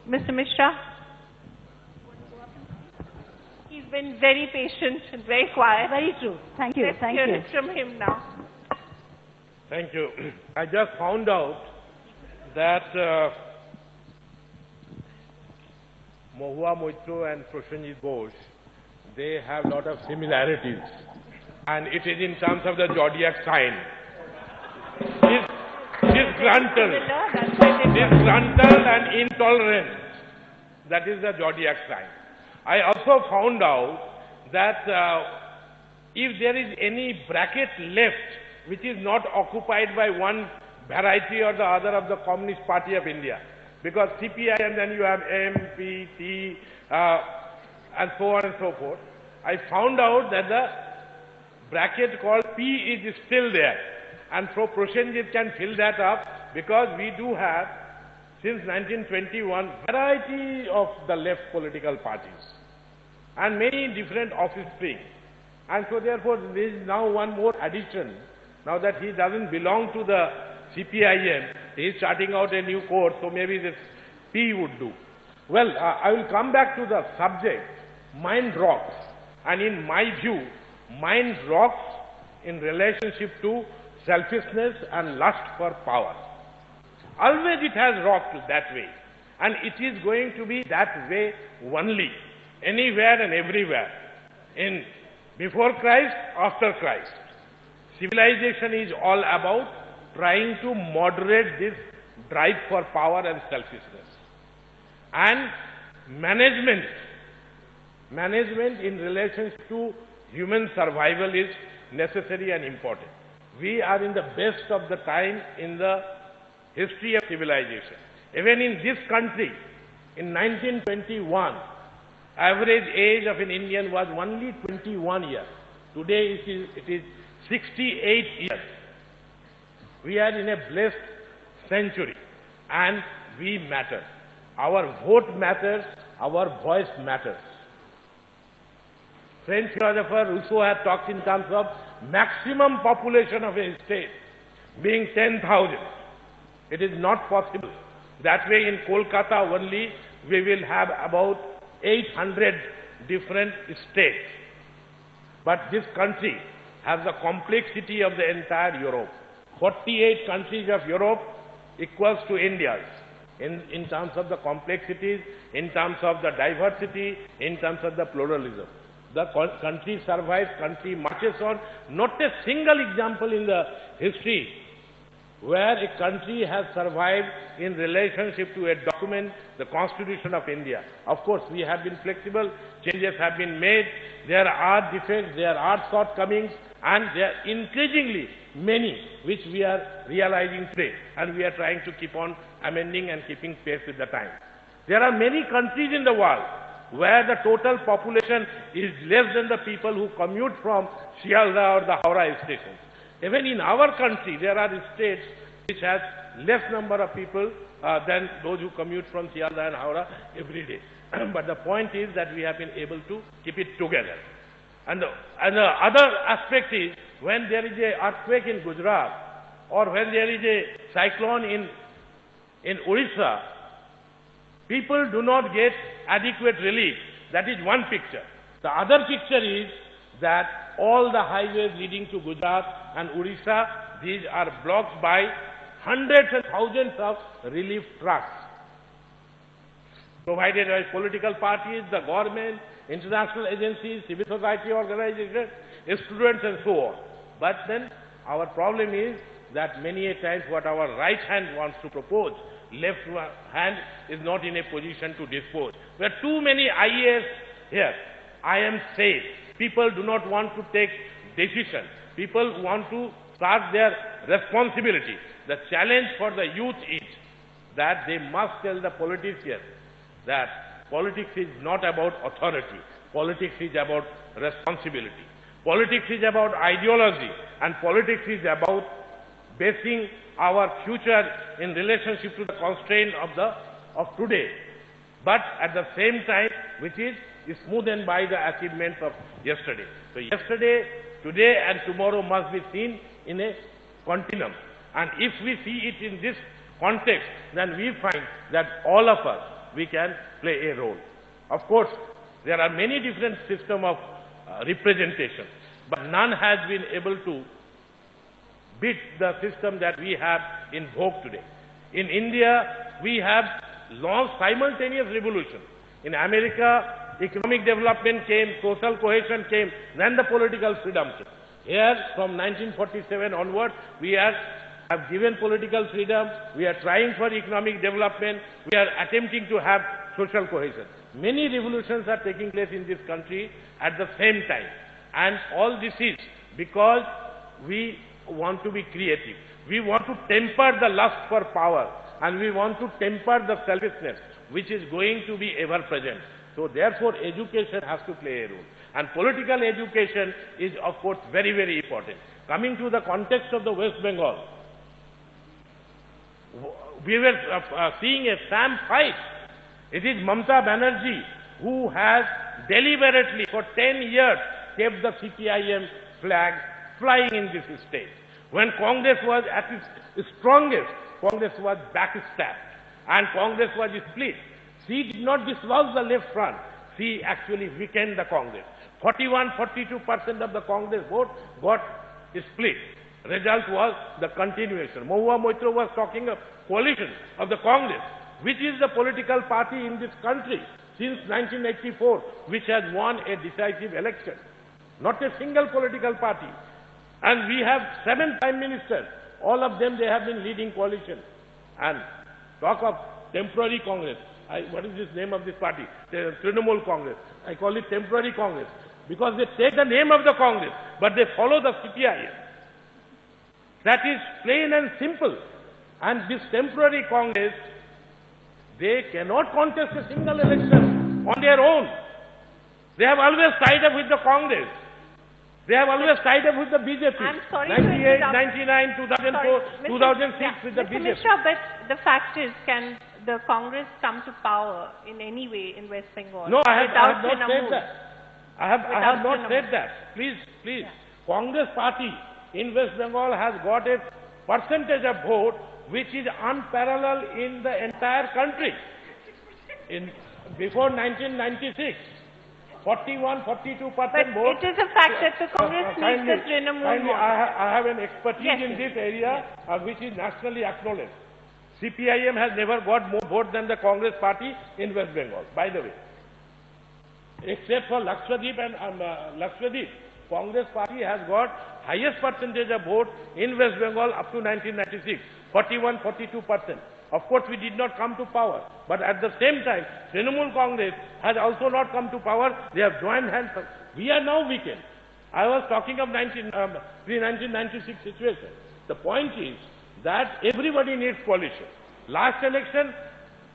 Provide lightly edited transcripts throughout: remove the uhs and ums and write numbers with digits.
Mr. Mishra? He's been very patient and very quiet. Very true. Thank you. Let's Thank hear you. it from him now. Thank you. I just found out that Mahua Moitro and Prosenjit Bose, they have a lot of similarities. And it is in terms of the zodiac sign. Disgruntled and intolerant, that is the zodiac sign. I also found out that if there is any bracket left which is not occupied by one variety or the other of the Communist Party of India, because CPI and then you have M, P, T, and so on and so forth, I found out that the bracket called P is still there. And so Prosenjit can fill that up, because we do have, since 1921, variety of the left political parties and many different office strings. And so therefore there is now one more addition. Now that he doesn't belong to the CPIM, he is starting out a new course, so maybe this P would do. Well, I will come back to the subject. Mind rocks. And in my view, mind rocks in relationship to selfishness and lust for power. Always it has rocked that way. And it is going to be that way only, anywhere and everywhere. Before Christ, after Christ. Civilization is all about trying to moderate this drive for power and selfishness. And management in relation to human survival is necessary and important. We are in the best of the time in the history of civilization. Even in this country, in 1921, average age of an Indian was only 21 years. Today it is 68 years. We are in a blessed century and we matter. Our vote matters, our voice matters. French philosopher Rousseau had talked in terms of maximum population of a state being 10,000. It is not possible. That way in Kolkata only we will have about 800 different states. But this country has the complexity of the entire Europe. 48 countries of Europe equals to India's in terms of the complexities, in terms of the diversity, in terms of the pluralism. The country survives, country marches on. Not a single example in the history where a country has survived in relationship to a document, the Constitution of India. Of course, we have been flexible, changes have been made, there are defects, there are shortcomings, and there are increasingly many which we are realizing today, and we are trying to keep on amending and keeping pace with the time. There are many countries in the world where the total population is less than the people who commute from Sialda or the Howrah stations. Even in our country, there are states which have less number of people than those who commute from Sialda and Howrah every day. But the point is that we have been able to keep it together. And the other aspect is, when there is an earthquake in Gujarat or when there is a cyclone in Orissa, people do not get adequate relief. That is one picture. The other picture is that all the highways leading to Gujarat and Orissa, these are blocked by hundreds and thousands of relief trucks provided by political parties, the government, international agencies, civil society organizations, students and so on. But then our problem is that many a times what our right hand wants to propose, left hand is not in a position to dispose. There are too many IAS here. I am safe. People do not want to take decisions. People want to start their responsibility. The challenge for the youth is that they must tell the politicians that politics is not about authority. Politics is about responsibility. Politics is about ideology, and politics is about basing our future in relationship to the constraint of today, but at the same time which is smoothened by the achievements of yesterday. So yesterday, today and tomorrow must be seen in a continuum. And if we see it in this context, then we find that all of us, we can play a role. Of course, there are many different systems of representation, but none has been able to beat the system that we have in vogue today. In India, we have launched simultaneous revolution. In America, economic development came, social cohesion came, then the political freedom came. Here, from 1947 onward, we have given political freedom, we are trying for economic development, we are attempting to have social cohesion. Many revolutions are taking place in this country at the same time. And all this is because we want to be creative. We want to temper the lust for power, and we want to temper the selfishness, which is going to be ever present. So therefore, education has to play a role. And political education is, of course, very, very important. Coming to the context of the West Bengal, we were seeing a sham fight. It is Mamata Banerjee who has deliberately for 10 years kept the CPIM flag flying in this state. When Congress was at its strongest, Congress was backstabbed and Congress was split. She did not dislodge the left front. She actually weakened the Congress. 41-42% of the Congress vote got split. Result was the continuation. Mahua Moitra was talking of coalition of the Congress, which is the political party in this country since 1984, which has won a decisive election. Not a single political party. And we have 7 prime ministers. All of them, they have been leading coalition. And talk of temporary Congress. What is this name of this party? Trinamool Congress. I call it temporary Congress because they take the name of the Congress, but they follow the CPIM. That is plain and simple. And this temporary Congress, they cannot contest a single election on their own. They have always tied up with the Congress. They have always tied up with the BJP. I'm sorry 98, 99, 2004, 2006 with the Mr. BJP. Mishra, but the fact is, can the Congress come to power in any way in West Bengal? No, I have not Trinamool? said that. I have not Trinamool. said that. Please. Yeah. Congress party in West Bengal has got a percentage of vote which is unparalleled in the entire country. Before 1996, 41-42% But vote. it is a fact that the Congress needs the Trinamool vote. I have an expertise Yes, in yes. this area which is nationally acknowledged. CPIM has never got more vote than the Congress party in West Bengal, by the way. Except for Lakshadweep and Lakshadweep, Congress party has got highest percentage of vote in West Bengal up to 1996, 41-42%. Of course, we did not come to power, but at the same time, Trinamool Congress has also not come to power. They have joined hands. We are now weakened. I was talking of pre-1996 situation. The point is that everybody needs coalition. Last election,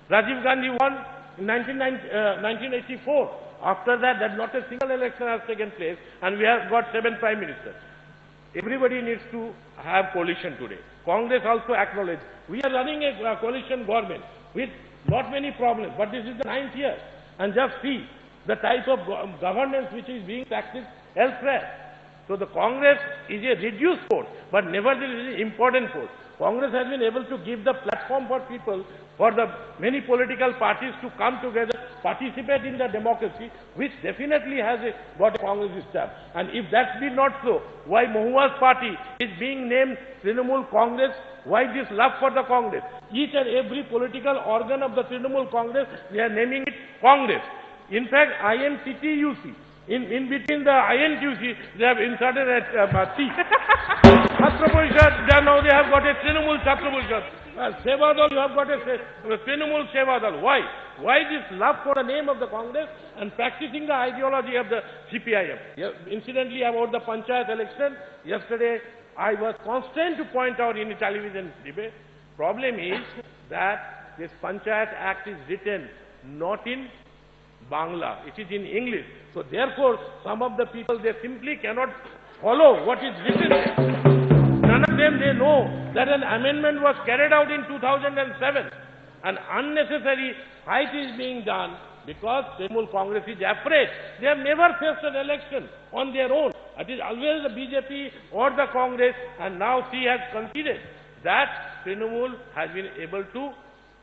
Rajiv Gandhi won in 1984. After that, not a single election has taken place, and we have got 7 prime ministers. Everybody needs to have coalition today. Congress also acknowledged. We are running a coalition government with not many problems, but this is the 9th year. And just see the type of governance which is being practiced elsewhere. So the Congress is a reduced force, but nevertheless an important force. Congress has been able to give the platform for people, for the many political parties to come together, participate in the democracy, which definitely has got a Congress stamp. And if that's been not so, why Mahua's party is being named Trinamool Congress? Why this love for the Congress? Each and every political organ of the Trinamool Congress, they are naming it Congress. In fact, INCTUC, in between the INTUC, they have inserted a T. Chhatra Parishad, now they have got a Trinamool Chhatra Parishad. Sevadal, you have got a Trinamool Sevadal. Why? Why this love for the name of the Congress and practicing the ideology of the CPIM? Incidentally, about the Panchayat election, yesterday I was constant to point out in a television debate. Problem is that this Panchayat Act is written not in Bangla, it is in English. So therefore, some of the people, they simply cannot follow what is written there. None of them, they know that an amendment was carried out in 2007. An unnecessary fight is being done because Trinamool Congress is afraid. They have never faced an election on their own. It is always the BJP or the Congress, and now she has conceded that Trinamool has been able to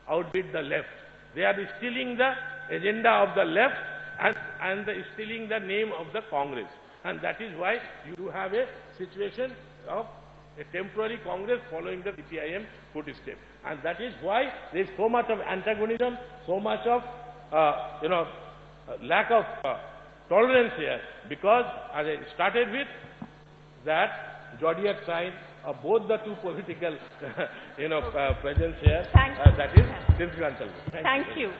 outbid the left. They are stealing the agenda of the left and stealing the name of the Congress. And that is why you have a situation of a temporary Congress following the CPIM footsteps. And that is why there is so much of antagonism, so much of, lack of tolerance here. Because, as I started with, that zodiac sign of both the two political, presence here, Thank you. that is Sri Lanka. Thank you.